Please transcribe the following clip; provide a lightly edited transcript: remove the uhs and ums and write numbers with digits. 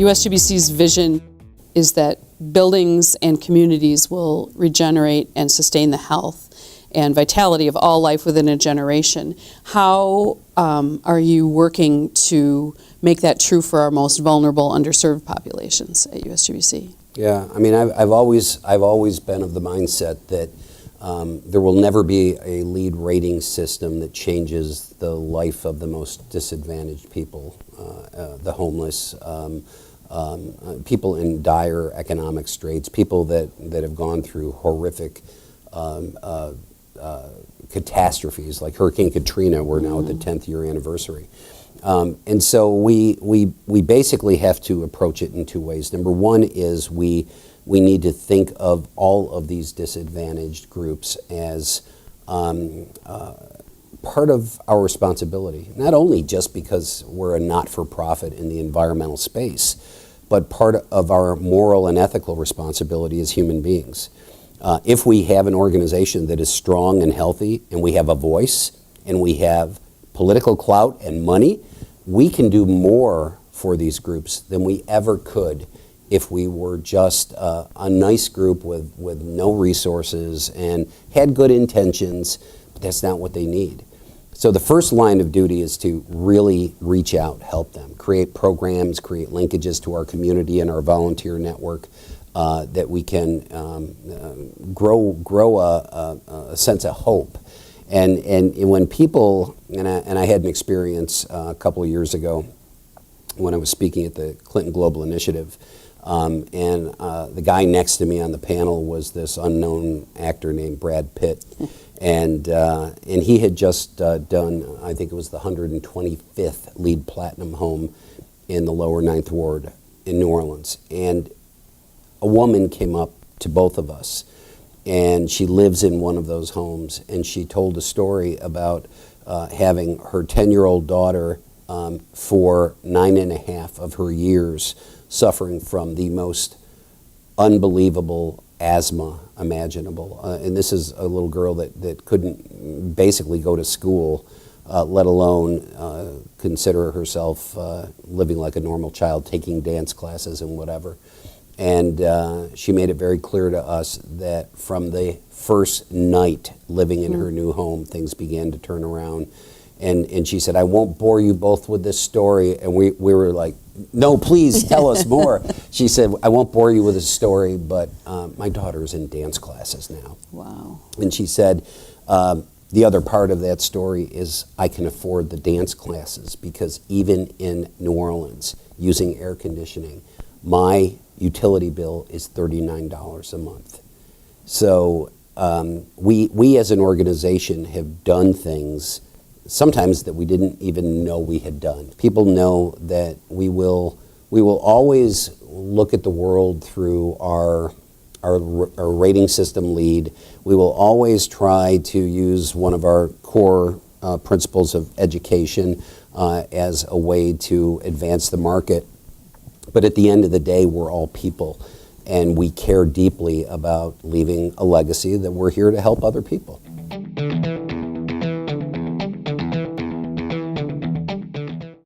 USGBC's vision is that buildings and communities will regenerate and sustain the health and vitality of all life within a generation. How are you working to make that true for our most vulnerable, underserved populations at USGBC? Yeah, I mean, I've always been of the mindset that there will never be a lead rating system that changes the life of the most disadvantaged people, the homeless, people in dire economic straits, people that have gone through horrific catastrophes like Hurricane Katrina. We're now at the 10th year anniversary. And so we basically have to approach it in two ways. Number one is we need to think of all of these disadvantaged groups as part of our responsibility, not only just because we're a not-for-profit in the environmental space, but part of our moral and ethical responsibility as human beings. If we have an organization that is strong and healthy, and we have a voice, and we have political clout and money, we can do more for these groups than we ever could if we were just a nice group with no resources and had good intentions, but that's not what they need. So the first line of duty is to really reach out, help them, create programs, create linkages to our community and our volunteer network that we can grow a sense of hope. And when people, and I had an experience a couple of years ago when I was speaking at the Clinton Global Initiative, and the guy next to me on the panel was this unknown actor named Brad Pitt. And he had just done, I think it was the 125th LEED Platinum home in the lower Ninth Ward in New Orleans. And a woman came up to both of us, and she lives in one of those homes, and she told a story about having her 10-year-old daughter for 9.5 of her years suffering from the most unbelievable asthma imaginable. And this is a little girl that couldn't basically go to school, let alone consider herself living like a normal child, taking dance classes and whatever. And she made it very clear to us that from the first night living in her new home, things began to turn around. And she said, I won't bore you both with this story. And we were like, no, please tell us more. She said, I won't bore you with this story, but my daughter's in dance classes now. Wow. And she said, the other part of that story is I can afford the dance classes because even in New Orleans, using air conditioning, my utility bill is $39 a month. So we as an organization have done things sometimes that we didn't even know we had done. People know that we will always look at the world through our rating system LEED. We will always try to use one of our core principles of education as a way to advance the market. But at the end of the day, we're all people, and we care deeply about leaving a legacy that we're here to help other people.